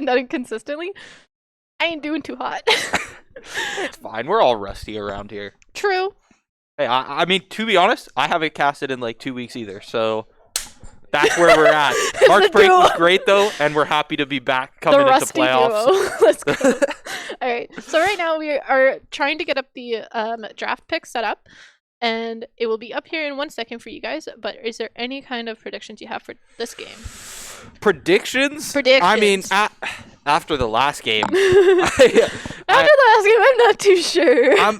been done consistently, I ain't doing too hot. It's fine. We're all rusty around here. True. Hey, I mean, to be honest, I haven't casted in like 2 weeks either, so that's where we're at. March break was great though, and we're happy to be back coming the into rusty playoffs. Duo. Let's go. All right. So right now we are trying to get up the draft pick set up, and it will be up here in 1 second for you guys. But is there any kind of predictions you have for this game? Predictions? Predictions. I mean, after the last game. After the last game, I'm not too sure.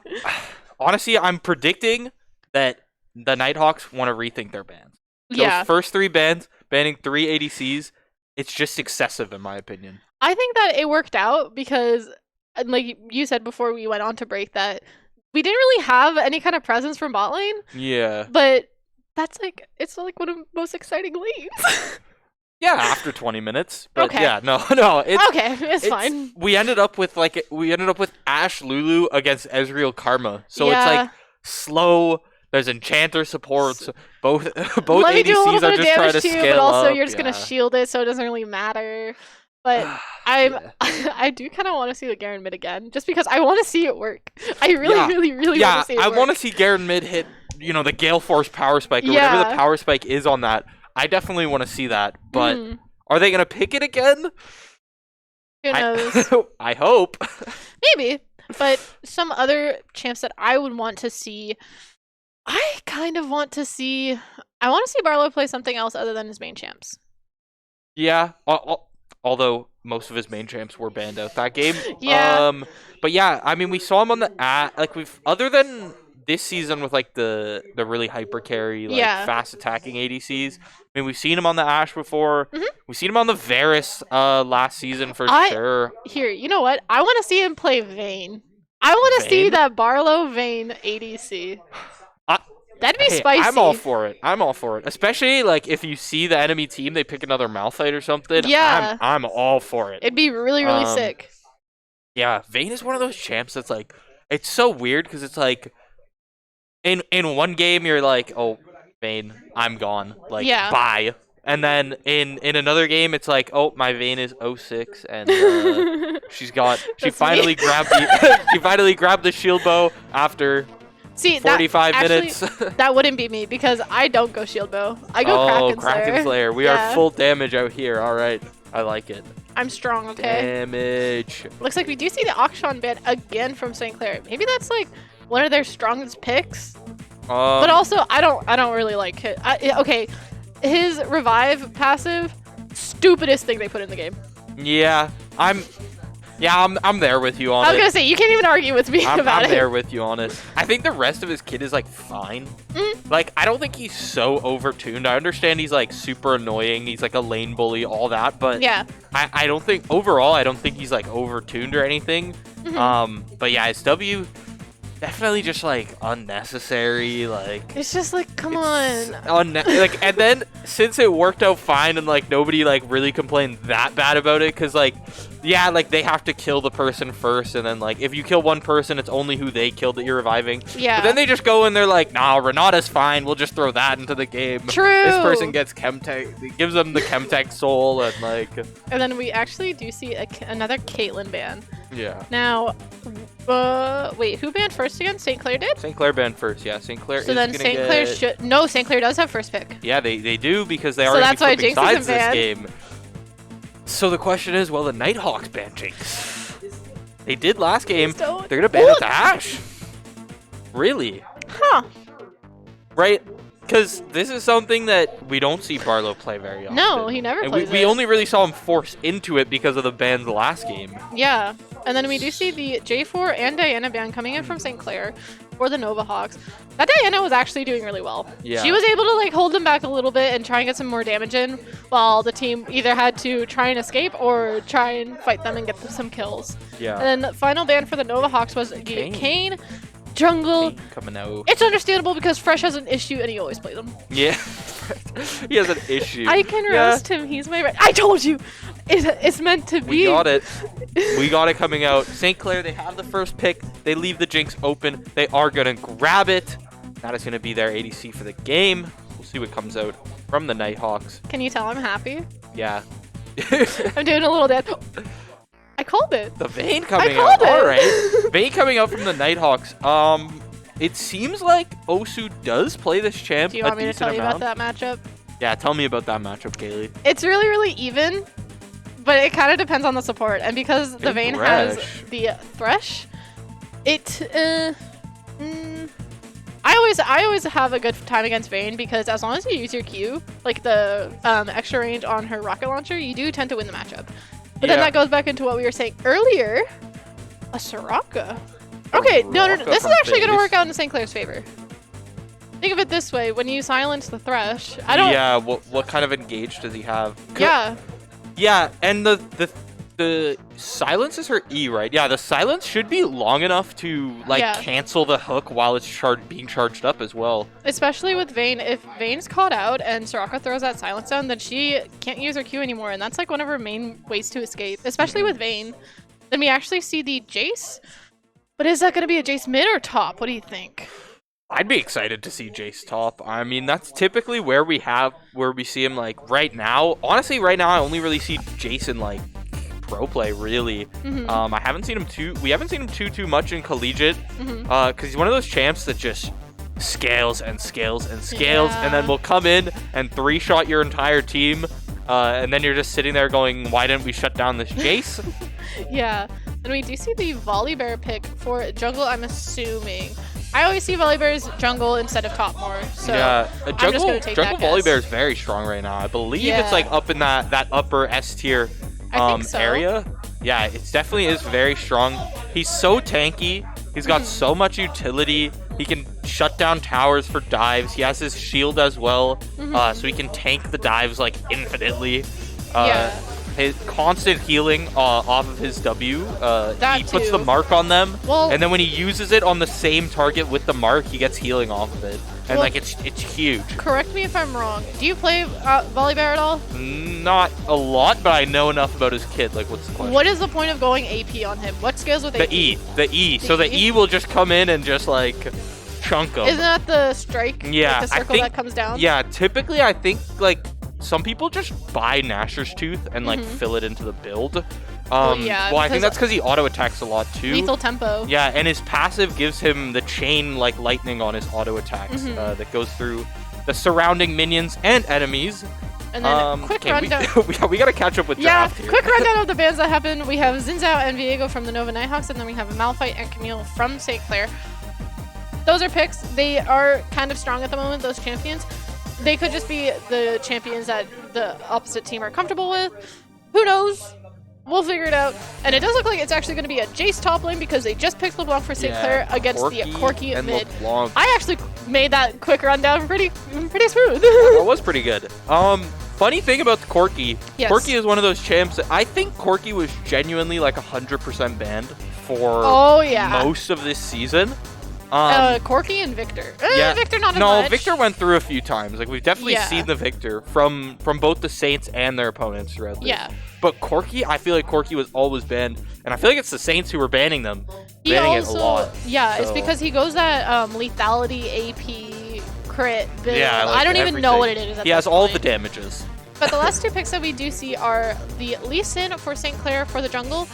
Honestly, I'm predicting that the Nighthawks want to rethink their bans. Yeah. Those first 3 bans, banning 3 ADCs, it's just excessive in my opinion. I think that it worked out because, like you said before we went on to break, that we didn't really have any kind of presence from bot lane. Yeah. But that's like, it's like one of the most exciting lanes. Yeah, after 20 minutes. But okay. Yeah, no. It's fine. We ended up with Ashe Lulu against Ezreal Karma. So it's like slow. There's enchanter supports. Both Let me do a little ADCs bit are of just trying damage to to you, scale but also up. you're just gonna shield it, so it doesn't really matter. But I do kind of want to see the Garen mid again, just because I want to see it work. I really want to see it work. Yeah, I want to see Garen mid hit, the Gale Force power spike or whatever the power spike is on that. I definitely want to see that, but are they gonna pick it again? Who knows? I hope. Maybe, but some other champs that I would want to see. I want to see Barlow play something else other than his main champs. Yeah, although most of his main champs were banned out that game. Yeah. But yeah, I mean, we saw him on the other than this season with like the really hyper carry, fast attacking ADCs. I mean, we've seen him on the Ashe before. We've seen him on the Varus last season for sure. Here, you know what? I want to see him play Vayne. I want to see that Barlow Vayne ADC. That'd be spicy. I'm all for it. Especially like if you see the enemy team, they pick another Malphite or something. Yeah. I'm all for it. It'd be really, really sick. Yeah, Vayne is one of those champs that's like, it's so weird because it's like, in one game you're like, oh, Vayne, I'm gone. Like, bye. And then in another game it's like, oh, my Vayne is 06 and she finally grabbed the shield bow after 45 minutes. That wouldn't be me because I don't go shield bow. I go Kraken Slayer. We are full damage out here. All right. I like it. I'm strong, okay? Damage. Looks like we do see the Auction ban again from St. Clair. Maybe that's like one of their strongest picks. But also, I don't really like it. Okay, his revive passive, stupidest thing they put in the game. Yeah, I'm there with you on it. I was gonna say, you can't even argue with me about it. I'm there with you on it. I think the rest of his kit is like fine. Like, I don't think he's so overtuned. I understand he's like super annoying. He's like a lane bully, all that. But yeah, I don't think overall, I don't think he's like overtuned or anything. But yeah, his W definitely just like unnecessary. Like, it's just like, come on. Like, and then since it worked out fine and like nobody like really complained that bad about it, because like, yeah, like they have to kill the person first, and then like if you kill one person, it's only who they killed that you're reviving. Yeah. But then they just go and they're like, nah, Renata's fine. We'll just throw that into the game. True. This person gets Chemtech. It gives them the Chemtech soul and like. And then we actually do see another Caitlyn ban. Yeah. Now, wait, who banned first again? St. Clair did? St. Clair banned first, yeah. St. Clair so then St. Clair should... No, St. Clair does have first pick. Yeah, they do because they already flipping sides this game. So the question is, will the Nighthawks ban Jinx? They did last game. They're going to ban it to Ashe. Really? Huh. Right? Because this is something that we don't see Barlow play very often. No, he never plays it. We only really saw him force into it because of the bans last game. Yeah. And then we do see the J4 and Diana ban coming in from St. Clair for the Nighthawks. That Diana was actually doing really well. Yeah. She was able to like hold them back a little bit and try and get some more damage in, while the team either had to try and escape or try and fight them and get some kills. Yeah. And then the final ban for the Nighthawks was Kayn. Jungle. Kayn coming out. It's understandable because Fresh has an issue and he always plays them. Yeah. He has an issue. I can roast him. He's my right. I told you. It's meant to be. We got it. We got it coming out. St. Clair, they have the first pick. They leave the Jinx open. They are going to grab it. That is going to be their ADC for the game. We'll see what comes out from the Nighthawks. Can you tell I'm happy? Yeah. I'm doing a little dance. called it. The Vayne coming out. All right. Vayne coming out from the Nighthawks. It seems like Osu does play this champ. Do you want me to tell you about that matchup? Yeah, tell me about that matchup, Kaylee. It's really, really even, but it kind of depends on the support. And because the Vayne has the Thresh, I always have a good time against Vayne because as long as you use your Q, like the extra range on her rocket launcher, you do tend to win the matchup. But then that goes back into what we were saying earlier, a Soraka. Okay, no. This is actually going to work out in St. Clair's favor. Think of it this way: when you silence the Thresh, I don't. Yeah. What kind of engage does he have? Yeah. Yeah, and the silence is her E, right? Yeah, the silence should be long enough to cancel the hook while it's being charged up as well. Especially with Vayne, if Vayne's caught out and Soraka throws that silence down, then she can't use her Q anymore, and that's like one of her main ways to escape. Especially with Vayne. Then we actually see the Jace. But is that going to be a Jace mid or top? What do you think? I'd be excited to see Jace top. I mean, that's typically where we see him like right now. Honestly, right now I only really see Jace in like pro play really. I haven't seen him we haven't seen him too much in collegiate because he's one of those champs that just scales and scales and scales and then will come in and 3-shot your entire team and then you're just sitting there going, why didn't we shut down this Jace? Yeah. And we do see the Volibear pick for jungle, I'm assuming. I always see Volibear's jungle instead of top more. So yeah, jungle Volibear is guess. very strong right now. I believe it's like up in that upper S tier area. Yeah, it definitely is very strong. He's so tanky. He's got so much utility. He can shut down towers for dives. He has his shield as well, so he can tank the dives like infinitely. His constant healing off of his W, he puts the mark on them, and then when he uses it on the same target with the mark, he gets healing off of it. And like it's huge. Correct me if I'm wrong. Do you play Volibear at all? Not a lot, but I know enough about his kit. Like, what's the question? What is the point of going AP on him? What scales with AP? The E. So the E will just come in and just like chunk him. Isn't that the strike? Yeah, like the circle that comes down. Yeah, typically I think like some people just buy Nashor's Tooth and like fill it into the build. Well, I think that's because he auto attacks a lot too. Lethal tempo. Yeah, and his passive gives him the chain like lightning on his auto attacks that goes through the surrounding minions and enemies. And then quick rundown. We gotta catch up with draft here. Quick rundown of the bans that happened. We have Zinzao and Viego from the Nova Nighthawks, and then we have Malphite and Camille from St. Clair. Those are picks. They are kind of strong at the moment, those champions. They could just be the champions that the opposite team are comfortable with. Who knows? We'll figure it out. And it does look like it's actually going to be a Jace top lane because they just picked LeBlanc for St. Clair against the Corki at mid. LeBlanc. I actually made that quick rundown pretty smooth. That was pretty good. Funny thing about the Corki. Yes. Corki is one of those champs that I think Corki was genuinely like 100% banned for most of this season. Corki and Victor. Victor not as much. No, Victor went through a few times. Like we've definitely seen the Victor from both the Saints and their opponents throughout this. Yeah. But Corki, I feel like Corki was always banned, and I feel like it's the Saints who were banning them. Banning it a lot. Yeah, it's because he goes that lethality AP crit build. Yeah, I don't even know what it is. He has all the damages. But the last two picks that we do see are the Lee Sin for St. Clair for the jungle.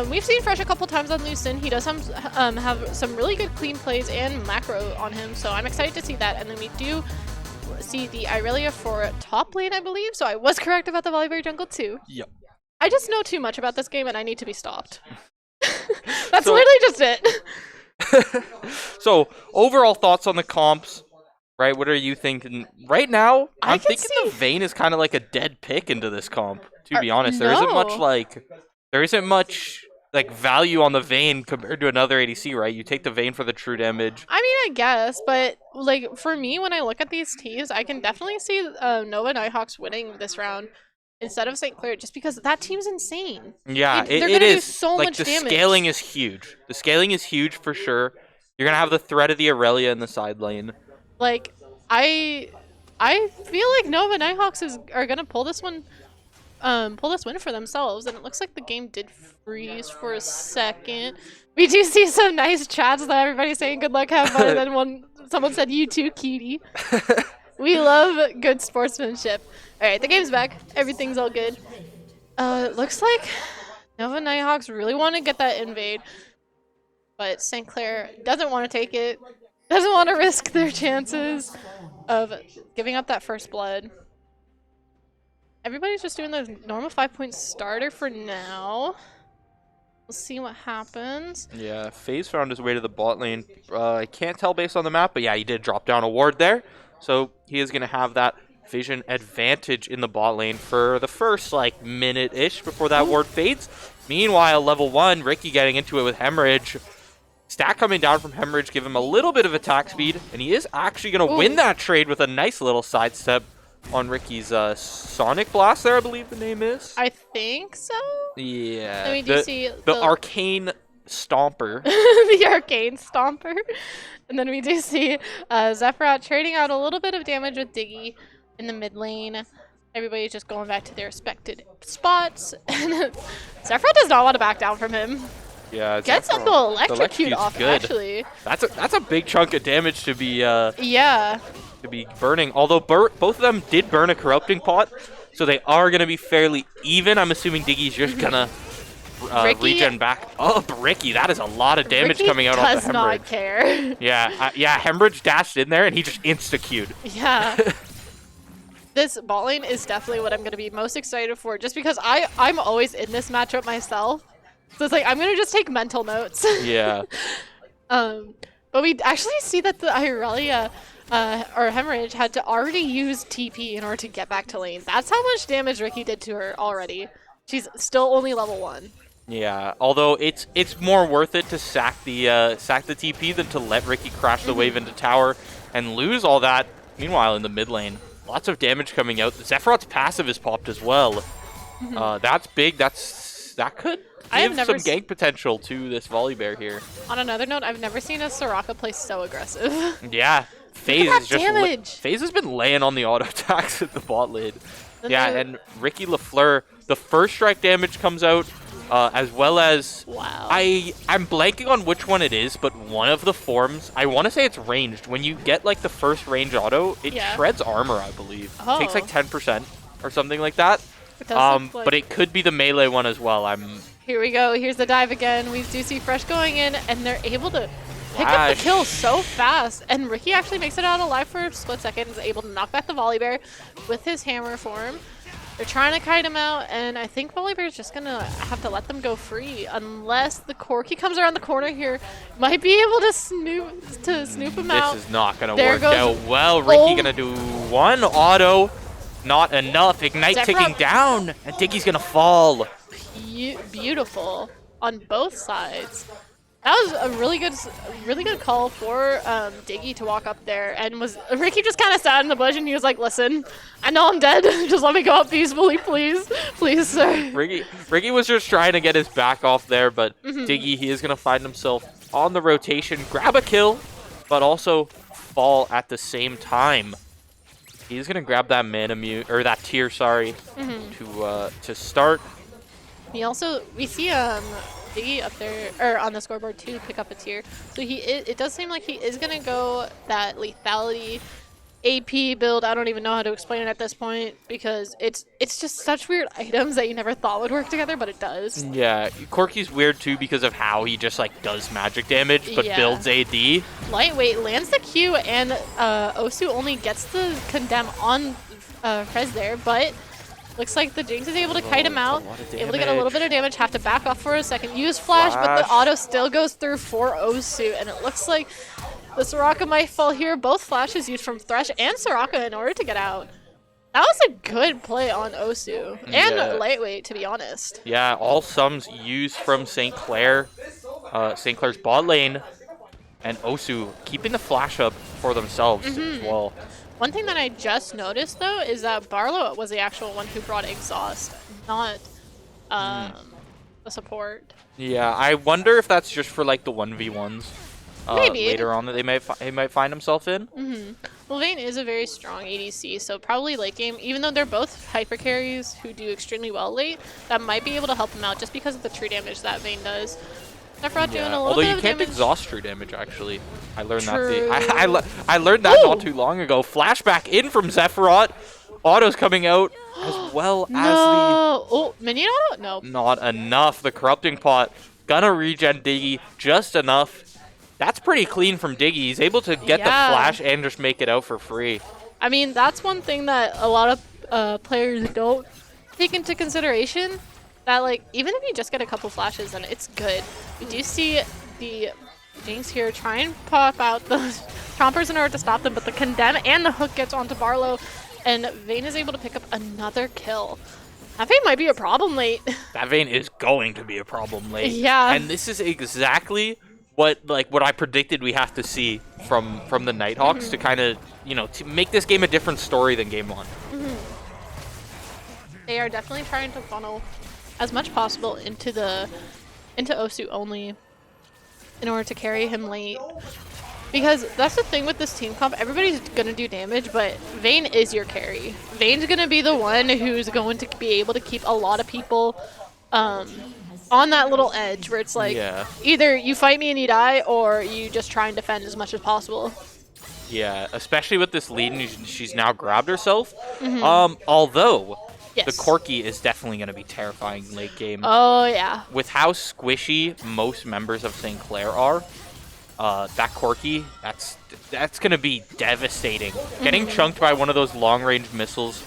We've seen Fresh a couple times on Lee Sin. He does have some really good clean plays and macro on him, so I'm excited to see that. And then we do see the Irelia for top lane, I believe. So I was correct about the Volibear jungle too. Yep. I just know too much about this game and I need to be stopped. That's literally just it. So overall thoughts on the comps, right? What are you thinking? Right now, I'm thinking the Vayne is kind of like a dead pick into this comp, to be honest. There isn't much like value on the Vayne compared to another ADC, right? You take the Vayne for the true damage. I mean, I guess, but like for me, when I look at these teams, I can definitely see Nova Nighthawks winning this round instead of St. Clair, just because that team's insane. Yeah, they're it is. Do so much damage. The scaling is huge. The scaling is huge for sure. You're gonna have the threat of the Irelia in the side lane. Like, I feel like Nova Nighthawks are gonna pull this win for themselves, and it looks like the game did freeze for a second. We do see some nice chats that everybody's saying good luck, have fun, and then someone said you too, cutie. We love good sportsmanship. All right, the game's back. Everything's all good. Looks like Nova Nighthawks really want to get that invade, but St. Clair doesn't want to take it, doesn't want to risk their chances of giving up that first blood. Everybody's just doing the normal 5-point starter for now. We'll see what happens. Yeah, FaZe found his way to the bot lane. I can't tell based on the map, but yeah, he did drop down a ward there. So he is going to have that vision advantage in the bot lane for the first like minute-ish before that ward fades. Meanwhile, level 1, Ricky getting into it with Hemorrhage. Stack coming down from Hemorrhage, give him a little bit of attack speed, and he is actually going to win that trade with a nice little sidestep on Ricky's Sonic Blast there, I believe the name is. I think so? Yeah. I mean, do you see the Arcane Stomper. The Arcane Stomper. And then we do see Zephyrat trading out a little bit of damage with Diggy in the mid lane. Everybody's just going back to their expected spots. And Zephyrat does not want to back down from him. Yeah, gets him to electrocute off, good. Actually. That's a big chunk of damage to be yeah. To be burning. Although both of them did burn a corrupting pot, so they are gonna be fairly even. I'm assuming Diggy's just gonna regen back up. Ricky, that is a lot of damage Ricky coming out off the does not care. Yeah, yeah. Hemorrhage dashed in there and he just insta-queued. Yeah. This bot lane is definitely what I'm gonna be most excited for, just because I'm always in this matchup myself. So it's like I'm gonna just take mental notes. Yeah. But we actually see that the Irelia or Hemorrhage had to already use TP in order to get back to lane. That's how much damage Ricky did to her already. She's still only level 1. Yeah, although it's more worth it to sack the TP than to let Ricky crash the wave into tower and lose all that. Meanwhile, in the mid lane, lots of damage coming out. Zephyrat's passive is popped as well. That's big. That could give some gank potential to this Volibear here. On another note, I've never seen a Soraka play so aggressive. Yeah, FaZe is just FaZe has been laying on the auto attacks at the bot lane. Yeah, and Ricky LaFleur, the first strike damage comes out, as well as I'm blanking on which one it is, but one of the forms, I want to say it's ranged. When you get like the first range auto, it shreds armor, I believe. It takes like 10% or something like that. But it could be the melee one as well. Here we go. Here's the dive again. We do see Fresh going in, and they're able to pick up the kill so fast. And Ricky actually makes it out alive for a split second. Is able to knock back the Volibear with his hammer form. They're trying to kite him out, and I think Volibear's just gonna have to let them go free unless the Corki comes around the corner here. Might be able to snoop him out. This is not gonna work out well. Ricky gonna do one auto. Not enough. Ignite ticking down, and Diggy's gonna fall. Beautiful on both sides. That was a really good call for Diggy to walk up there, and Ricky just kind of sat in the bush and he was like, "Listen, I know I'm dead. Just let me go out peacefully, please, please, sir." Ricky was just trying to get his back off there, but Diggy, he is gonna find himself on the rotation, grab a kill, but also fall at the same time. He's gonna grab that mana mute or that tier, sorry, to start. We see Diggy up there or on the scoreboard too, pick up a tier. So it does seem like he is gonna go that lethality AP build. I don't even know how to explain it at this point because it's just such weird items that you never thought would work together, but it does. Yeah, Corki's weird too because of how he just like does magic damage but builds AD. Lightweight lands the Q, and Osu only gets the condemn on Prez there, but looks like the Jinx is able to kite him out, able to get a little bit of damage, have to back off for a second, use flash, but the auto still goes through for Osu, and it looks like the Soraka might fall here. Both flashes used from Thresh and Soraka in order to get out. That was a good play on Osu, and Lightweight, to be honest. Yeah, all sums used from St. Clair, St. Clair's bot lane, and Osu keeping the flash up for themselves as well. One thing that I just noticed, though, is that Barlow was the actual one who brought Exhaust, not the support. Yeah, I wonder if that's just for like the 1v1s Maybe. later on that he might find himself in. Well, Vayne is a very strong ADC, so probably late game, even though they're both hyper carries who do extremely well late, that might be able to help him out just because of the true damage that Vayne does. Sephiroth doing a little Although bit you of can't damage. exhaust true damage, actually. I learned True. that. I learned that not too long ago. Flashback in from Sephiroth. Auto's coming out as well as the... Oh, minion auto? No. Not enough. The corrupting pot gonna regen Diggy just enough. That's pretty clean from Diggy. He's able to get the flash and just make it out for free. I mean, that's one thing that a lot of players don't take into consideration. That, like, even if you just get a couple flashes, then it's good. We do see the Jinx here try and pop out those chompers in order to stop them, but the condemn and the hook gets onto Barlow, and Vayne is able to pick up another kill. That Vayne might be a problem late. That Vayne is going to be a problem late. Yeah. And this is exactly what I predicted we have to see from the Nighthawks to kind of, to make this game a different story than game 1. They are definitely trying to funnel as much possible into Osu only in order to carry him late. Because that's the thing with this team comp, everybody's gonna do damage, but Vayne is your carry. Vayne's gonna be the one who's going to be able to keep a lot of people on that little edge where it's like, either you fight me and you die, or you just try and defend as much as possible. Yeah, especially with this lead, and she's now grabbed herself. Although... The Corki is definitely going to be terrifying late game. Oh, yeah. With how squishy most members of St. Clair are, that Corki, that's going to be devastating. Getting chunked by one of those long-range missiles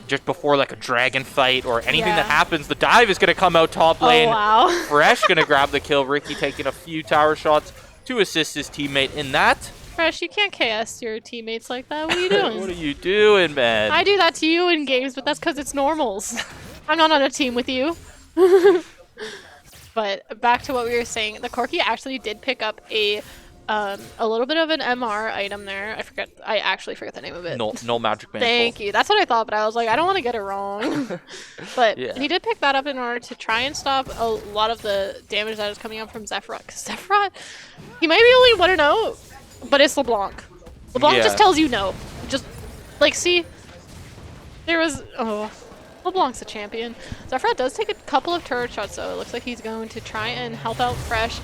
just before like a dragon fight or anything that happens, the dive is going to come out top lane. Oh, wow. Fresh going to grab the kill. Ricky taking a few tower shots to assist his teammate in that. Fresh, you can't KS your teammates like that. What are you doing? What are you doing, man? I do that to you in games, but that's because it's normals. I'm not on a team with you. But back to what we were saying, the Corki actually did pick up a little bit of an MR item there. I actually forget the name of it. No magic man. Thank you. That's what I thought, but I was like, I don't want to get it wrong. But he did pick that up in order to try and stop a lot of the damage that is coming up from Sephiroth. Because Sephiroth, he might be only 1-0. But it's LeBlanc. LeBlanc just tells you no. Just, like, see? There was... Oh. LeBlanc's a champion. Sephiroth does take a couple of turret shots, though. It looks like he's going to try and help out Fresh.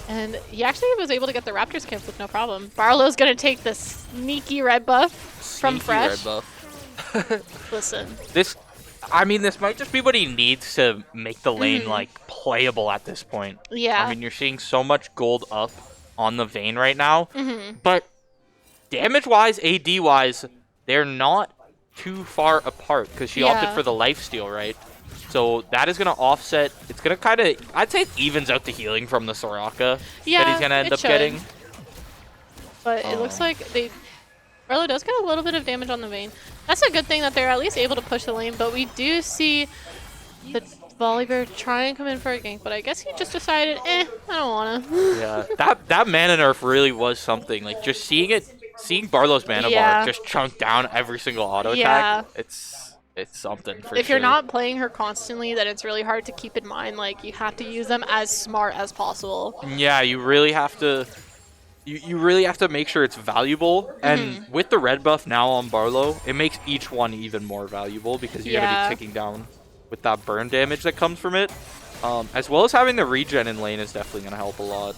And he actually was able to get the Raptors camp with no problem. Barlow's going to take the sneaky red buff from Fresh. Red buff. Listen. This might just be what he needs to make the lane, like, playable at this point. Yeah. I mean, you're seeing so much gold up on the Vayne right now, but damage-wise, AD-wise, they're not too far apart because she opted for the lifesteal, right? So that is going to offset. It's going to kind of, I'd say it evens out the healing from the Soraka that he's going to end up getting. But it looks like Barlow does get a little bit of damage on the Vayne. That's a good thing that they're at least able to push the lane, but we do see the Volibear try and come in for a gank, but I guess he just decided, I don't wanna. Yeah, that mana nerf really was something. Like, just seeing Barlow's mana bar just chunk down every single auto attack, it's something for sure. If you're not playing her constantly, then it's really hard to keep in mind. Like, you have to use them as smart as possible. Yeah, you really have to. You really have to make sure it's valuable, and with the red buff now on Barlow, it makes each one even more valuable because you're gonna be ticking down with that burn damage that comes from it, as well as having the regen in lane is definitely going to help a lot.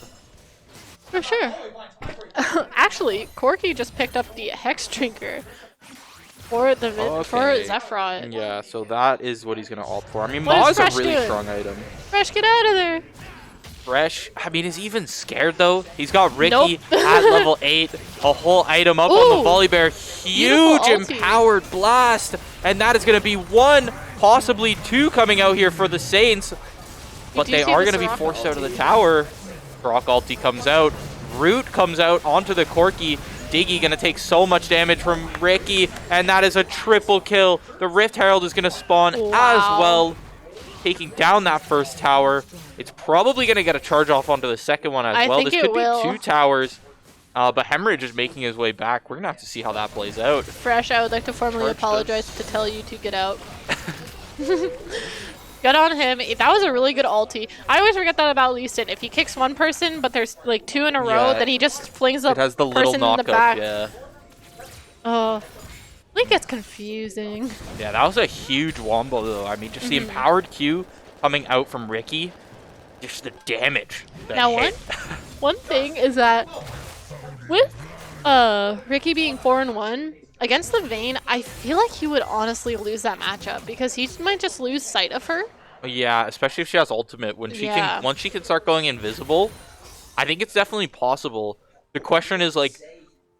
For sure. Actually, Corki just picked up the Hex Drinker for Sephiroth. Yeah, so that is what he's going to opt for. I mean, Maw is a really strong item. Fresh, get out of there. Fresh, I mean, is he even scared though? He's got Ricky at level 8, a whole item up on the Volibear, huge empowered blast, and that is going to be 1, possibly 2 coming out here for the Saints, but they are going to be forced out of the tower. Brock ulti comes out, Root comes out onto the Corki, Diggy going to take so much damage from Ricky, and that is a triple kill. The Rift Herald is going to spawn as well, taking down that first tower. It's probably going to get a charge off onto the second one as well. This could be 2 towers, but Hemorrhage is making his way back. We're going to have to see how that plays out. Fresh, I would like to formally apologize to tell you to get out. Good on him. That was a really good ulti. I always forget that about Lee Sin. If he kicks one person, but there's like 2 in a row, then he just flings the person in the back. Oh. It gets confusing. Yeah, that was a huge wombo though. I mean, just the empowered Q coming out from Ricky. just the damage. Now, one thing is that with Ricky being 4-1 against the Vayne, I feel like he would honestly lose that matchup because he might just lose sight of her. Yeah, especially if she has ultimate. When she can, once she can start going invisible, I think it's definitely possible. The question is like,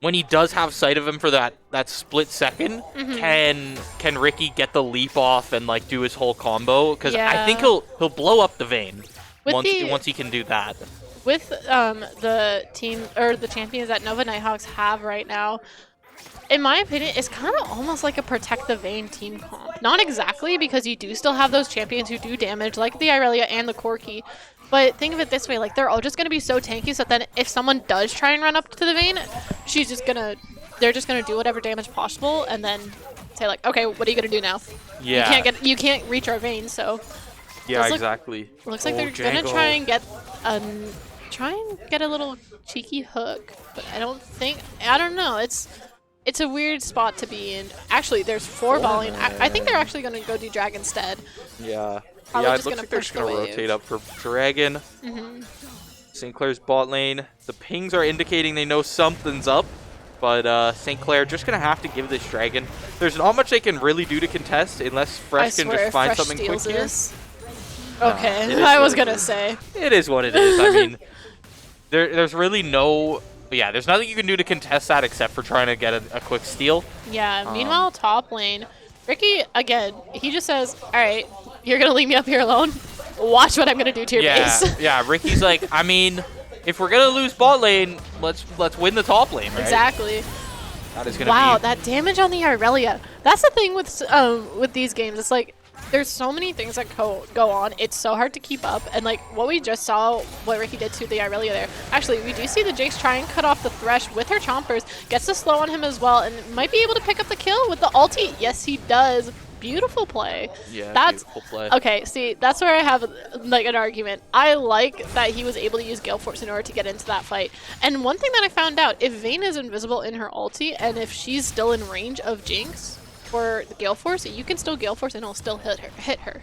when he does have sight of him for that split second, can Ricky get the leap off and like do his whole combo? Because I think he'll blow up the Vayne once he can do that. With the team or the champions that Nova Nighthawks have right now, in my opinion, it's kind of almost like a protect the Vayne team comp. Not exactly, because you do still have those champions who do damage, like the Irelia and the Corki. But think of it this way, like they're all just gonna be so tanky, so then if someone does try and run up to the Vayne, they're just gonna do whatever damage possible, and then say like, okay, what are you gonna do now? Yeah. You can't reach our Vayne, so. Yeah, exactly. Looks like they're gonna try and get a little cheeky hook, but I don't know. It's a weird spot to be in. Actually, there's 4 volleying. I think they're actually gonna go do Drag instead. Yeah. Probably it just looks gonna like they're push just gonna the wave. rotate up for Dragon. St. Clair's bot lane. The pings are indicating they know something's up, but St. Clair just gonna have to give this Dragon. There's not much they can really do to contest unless Fresh can just find something quick here. Okay, I was gonna say. It is what it is. I mean, there's really no. Yeah, there's nothing you can do to contest that except for trying to get a quick steal. Yeah. Meanwhile, top lane, Ricky again. He just says, "All right, you're gonna leave me up here alone. Watch what I'm gonna do to your base." Yeah. Ricky's like, I mean, if we're gonna lose bot lane, let's win the top lane, right? Exactly. That is gonna wow, be... that damage on the Irelia. That's the thing with these games. It's like there's so many things that go on. It's so hard to keep up. And like what we just saw, what Ricky did to the Irelia there. Actually, we do see the Jinx try and cut off the Thresh with her chompers. Gets the slow on him as well, and might be able to pick up the kill with the ulti. Yes, he does. Beautiful play. Yeah, beautiful play. Okay, see, that's where I have like an argument. I like that he was able to use Gale Force in order to get into that fight. And one thing that I found out, if Vayne is invisible in her ulti, and if she's still in range of Jinx for the Gale Force, you can still Gale Force and it'll still hit her.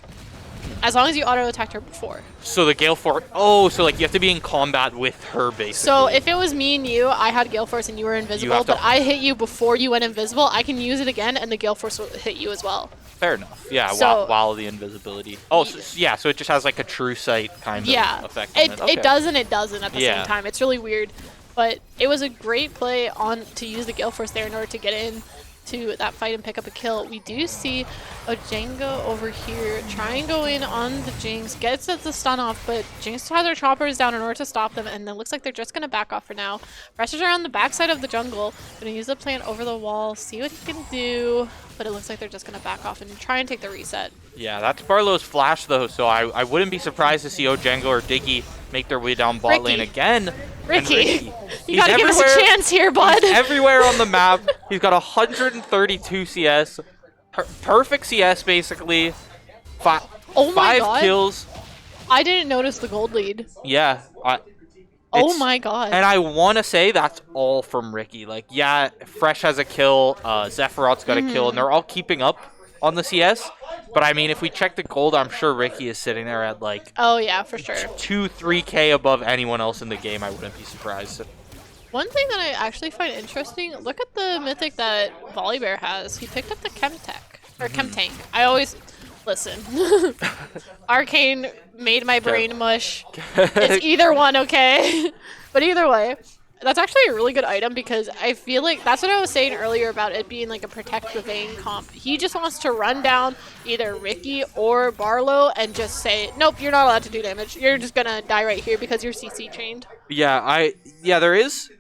As long as you auto-attacked her before. So the Gale Force... Oh, so like you have to be in combat with her, basically. So if it was me and you, I had Gale Force and you were invisible, but I hit you before you went invisible, I can use it again and the Gale Force will hit you as well. Fair enough. Yeah, so, while the invisibility. Oh, so it just has like a true sight kind of effect on it. Okay. It does and it doesn't at the same time. It's really weird. But it was a great play to use the Gale Force there in order to get in to that fight and pick up a kill. We do see a Django over here try and go in on the Jinx, gets the stun off, but Jinx has her choppers down in order to stop them, and it looks like they're just gonna back off for now. Pressures are on the backside of the jungle, gonna use the plant over the wall, see what he can do, but it looks like they're just gonna back off and try and take the reset. Yeah, that's Barlow's flash though, so I wouldn't be surprised to see Django or Diggy make their way down bot lane again. Ricky. You gotta give us a chance here, bud. He's everywhere on the map. He's got 132 CS. Perfect CS, basically. Five kills. I didn't notice the gold lead. Yeah. Oh my god. And I want to say that's all from Ricky. Like, yeah, Fresh has a kill. Zephyrot's got a kill, and they're all keeping up on the CS. But I mean, if we check the gold, I'm sure Ricky is sitting there at like... Oh yeah, for sure. 2-3K above anyone else in the game. I wouldn't be surprised. One thing that I actually find interesting, look at the mythic that Volibear has. He picked up the Chemtech. Or Chemtank. I always... Listen. Arcane made my brain mush. It's either one, okay? But either way, that's actually a really good item because I feel like that's what I was saying earlier about it being like a protect the Vayne comp. He just wants to run down either Ricky or Barlow and just say, nope, you're not allowed to do damage. You're just gonna die right here because you're CC chained. Yeah, there is.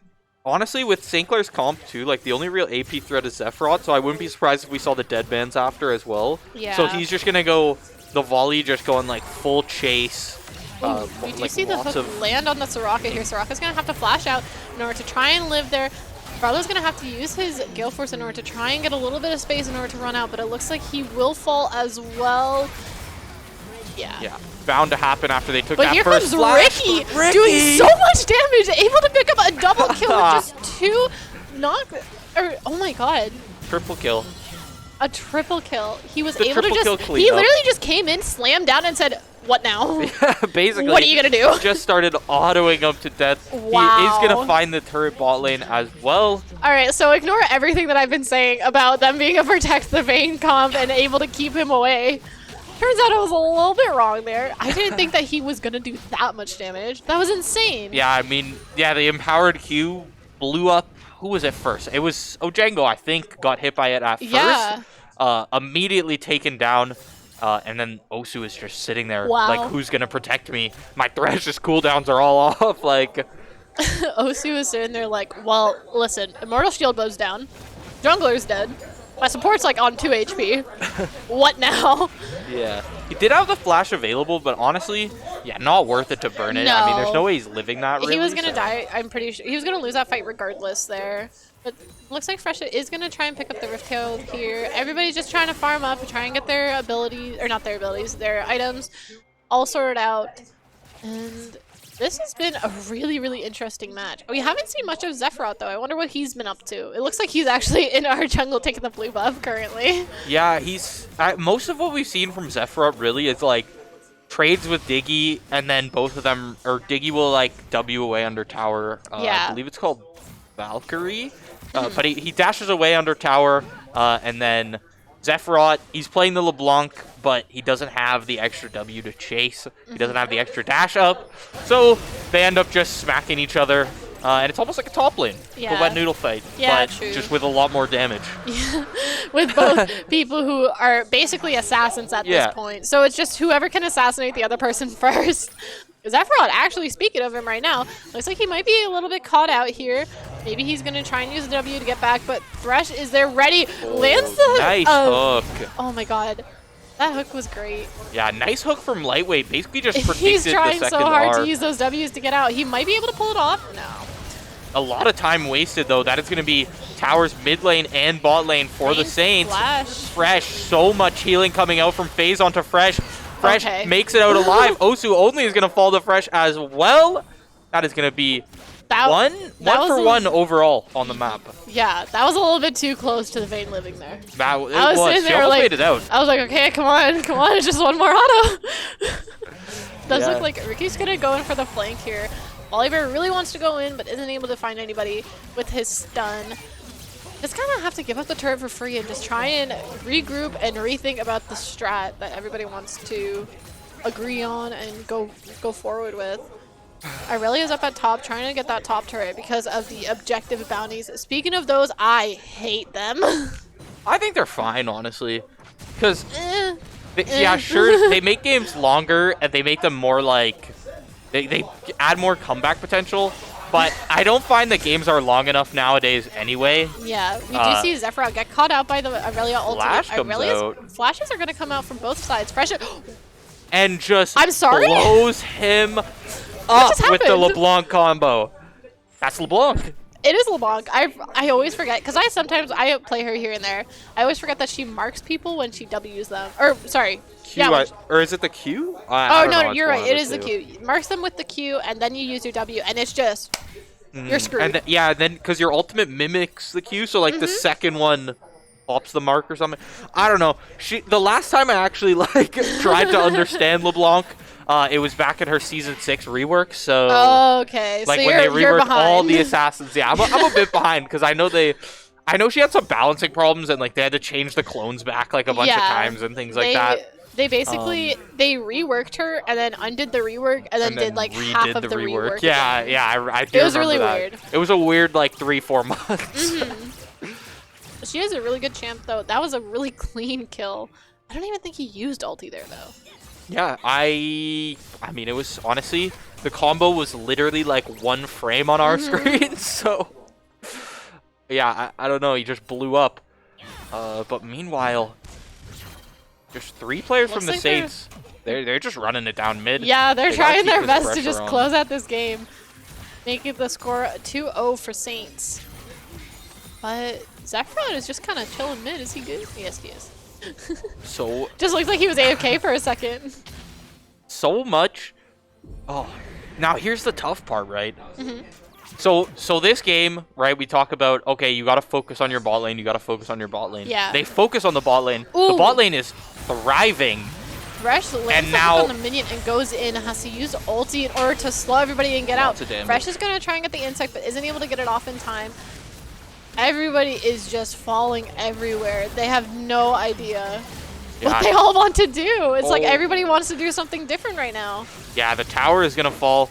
Honestly, with St. Clair's comp too, like the only real AP threat is Zephyrot, so I wouldn't be surprised if we saw the Deadbands after as well. Yeah. So he's just gonna go the volley, just going like full chase. We do see the hook land on the Soraka here. Soraka's gonna have to flash out in order to try and live there. Barlow's gonna have to use his Gale Force in order to try and get a little bit of space in order to run out, but it looks like he will fall as well. Yeah. Bound to happen after they took that first flash. But here comes Ricky doing so much damage, able to pick up a double kill with just 2 oh my god. Triple kill. A triple kill. He was able to just... He literally just came in, slammed down, and said, What now? Yeah, basically. What are you gonna do? Just started autoing up to death. Wow. He is gonna find the turret bot lane as well. All right, so ignore everything that I've been saying about them being able to protect the Vayne comp and able to keep him away. Turns out I was a little bit wrong there. I didn't think that he was gonna do that much damage. That was insane. Yeah, I mean, yeah, the empowered Q blew up. Who was it first? It was Django, I think, got hit by it at first. Yeah. Immediately taken down. And then Osu is just sitting there, wow. like, who's gonna protect me? My Thresh's cooldowns are all off, like. Osu is sitting there like, well, listen, Immortal Shield goes down, Jungler's dead, my support's like on 2 HP. What now? Yeah, he did have the flash available, but honestly, yeah, not worth it to burn it. No. I mean, there's no way he's living that. Really, he was gonna die. I'm pretty sure he was gonna lose that fight regardless there. But looks like Fresh is gonna try and pick up the Rift Tail here. Everybody's just trying to farm up and try and get their abilities, or not their abilities, their items all sorted out. And this has been a really, really interesting match. We haven't seen much of Zephyros though. I wonder what he's been up to. It looks like he's actually in our jungle taking the blue buff currently. Yeah, he's most of what we've seen from Zephyros really is like trades with Diggy, and then both of them, or Diggy will like W away under tower. Yeah. I believe it's called Valkyrie. But he dashes away under tower, and then Zephyros, he's playing the LeBlanc, but he doesn't have the extra W to chase. He doesn't have the extra dash up, so they end up just smacking each other, and it's almost like a top lane. Yeah. Wet noodle fight, Yeah, but true. just with a lot more damage. Yeah. With both people who are basically assassins at this point. So it's just whoever can assassinate the other person first. Zephyros, actually, speaking of him right now, looks like he might be a little bit caught out here. Maybe he's going to try and use the W to get back, but Thresh is there ready. Lands the... Nice hook. Oh my god. That hook was great. Yeah, nice hook from Lightweight. Basically just predicted He's trying the so second hard R. to use those Ws to get out. He might be able to pull it off. No. A lot of time wasted, though. That is going to be Towers mid lane and bot lane for the Saints. Flash. Fresh, so much healing coming out from FaZe onto Fresh. Fresh makes it out alive. Osu only is going to fall to Fresh as well. That is going to be one for one overall on the map. Yeah, that was a little bit too close to the Vayne living there. That was. She almost made it out. I was like, okay, come on, it's just one more auto. Does look like Ricky's going to go in for the flank here. Oliver really wants to go in, but isn't able to find anybody with his stun. Just kind of have to give up the turret for free and just try and regroup and rethink about the strat that everybody wants to agree on and go forward with. Irelia is up at top trying to get that top turret because of the objective bounties. Speaking of those, I hate them. I think they're fine, honestly. Because, yeah, sure, they make games longer and they make them more like... They add more comeback potential. But I don't find the games are long enough nowadays anyway. Yeah, we do see Zephyros get caught out by the Irelia ultimate. Flash comes out. Flashes are going to come out from both sides. Fresh and just I'm sorry? blows him up with the LeBlanc combo. That's LeBlanc. It is LeBlanc. I always forget, because I play her here and there. I always forget that she marks people when she W's them. Or, sorry. Q, yeah, or is it the Q? Oh, no, you're right. It is the Q. Marks them with the Q, and then you use your W, and it's just... You're screwed. And then, because your ultimate mimics the Q, so, like, the second one pops the mark or something. I don't know. The last time I actually, like, tried to understand LeBlanc, it was back in her Season 6 rework, so... Okay, like, so when they reworked all the behind. assassins. Yeah, I'm a bit behind, because I know she had some balancing problems, and, like, they had to change the clones back, like, a bunch of times and things like that. They basically, they reworked her, and then undid the rework, and then did, like, half of the rework. Yeah, again. yeah, I do It was really remember that. weird. It was a weird, like, 3-4 months. She is a really good champ, though. That was a really clean kill. I don't even think he used ulti there, though. Yeah, I mean, it was, honestly, the combo was literally, like, one frame on our screen, so... Yeah, I don't know, he just blew up. But meanwhile... There's 3 players from the Saints. They're just running it down mid. Yeah, they're trying their best to just on. close out this game. Making the score 2-0 for Saints. But Zephyros is just kind of chilling mid. Is he good? Yes, he is. So... Just looks like he was AFK for a second. So much... Oh, now here's the tough part, right? So this game, right, we talk about, okay, you got to focus on your bot lane, you got to focus on your bot lane. Yeah. They focus on the bot lane. Ooh. The bot lane is thriving. Fresh lands on the minion and goes in, has to use ulti in order to slow everybody and get out. Fresh is going to try and get the insect, but isn't able to get it off in time. Everybody is just falling everywhere. They have no idea what they all want to do. It's like everybody wants to do something different right now. Yeah, the tower is going to fall.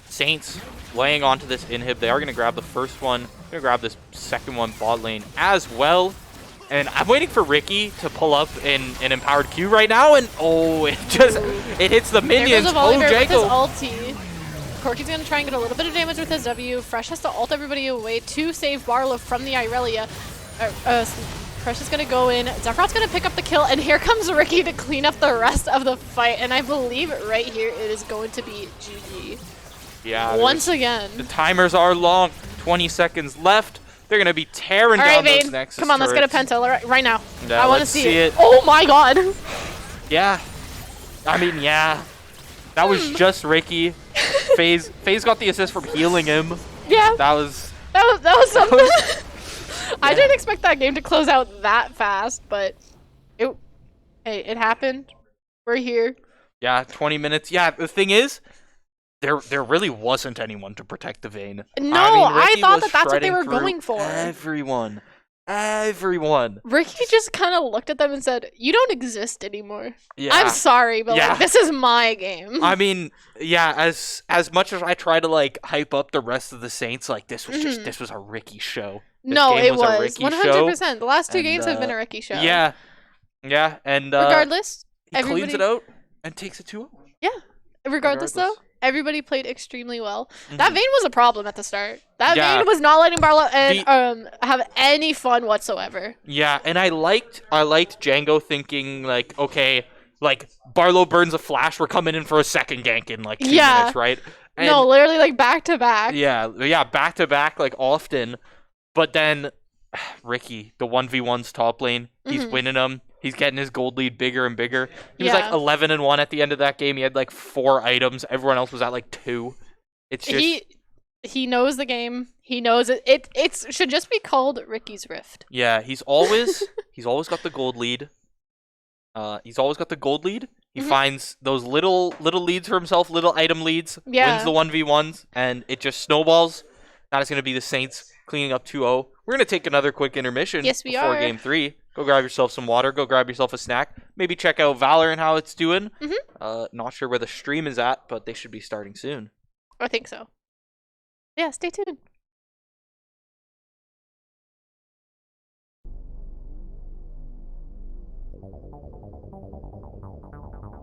Saints laying onto this inhib. They are going to grab the first one. They're going to grab this second one bot lane as well. And I'm waiting for Ricky to pull up in an empowered Q right now, and it hits the minions. Ulti. Corki's gonna try and get a little bit of damage with his W. Fresh has to ult everybody away to save Barlow from the Irelia. Fresh is gonna go in. Zephyrod's gonna pick up the kill, and here comes Ricky to clean up the rest of the fight. And I believe right here it is going to be GG. Yeah. Once again. The timers are long. 20 seconds left. They're going to be tearing down those Nexus Come on, turrets. Let's get a penta right now. Yeah, I want to see it. Oh my god. Yeah. I mean, yeah. That was just Ricky. FaZe got the assist from healing him. Yeah. That was something. I didn't expect that game to close out that fast, but it happened. We're here. Yeah, 20 minutes. Yeah, the thing is, There really wasn't anyone to protect the Vayne. No, I thought that's what they were going for. Everyone. Ricky just kind of looked at them and said, "You don't exist anymore. Yeah. I'm sorry, but like, this is my game." I mean, yeah, as much as I try to like hype up the rest of the Saints, like this was a Ricky show. It was 100%. The last two games have been a Ricky show. Yeah, and regardless, he cleans it out and takes it 2-0. Yeah. Regardless, though. Everybody played extremely well. That Vayne was a problem at the start. That Vayne was not letting Barlow have any fun whatsoever. Yeah, and I liked Django thinking like, okay, like Barlow burns a flash, we're coming in for a second gank in like 2 minutes, right? And no, literally like back to back. Yeah, back to back like often. But then Ricky, the 1v1's top lane, he's winning them. He's getting his gold lead bigger and bigger. He was like 11-1 at the end of that game. He had like 4 items. Everyone else was at like 2. It's just he knows the game. He knows it. It should just be called Ricky's Rift. Yeah, he's always got the gold lead. He finds those little leads for himself, little item leads. Wins the 1v1s, and it just snowballs. Now it's gonna be the Saints cleaning up 2-0. We're gonna take another quick intermission before Game 3. Go grab yourself some water. Go grab yourself a snack. Maybe check out Valor and how it's doing. Not sure where the stream is at, but they should be starting soon. I think so. Yeah, stay tuned.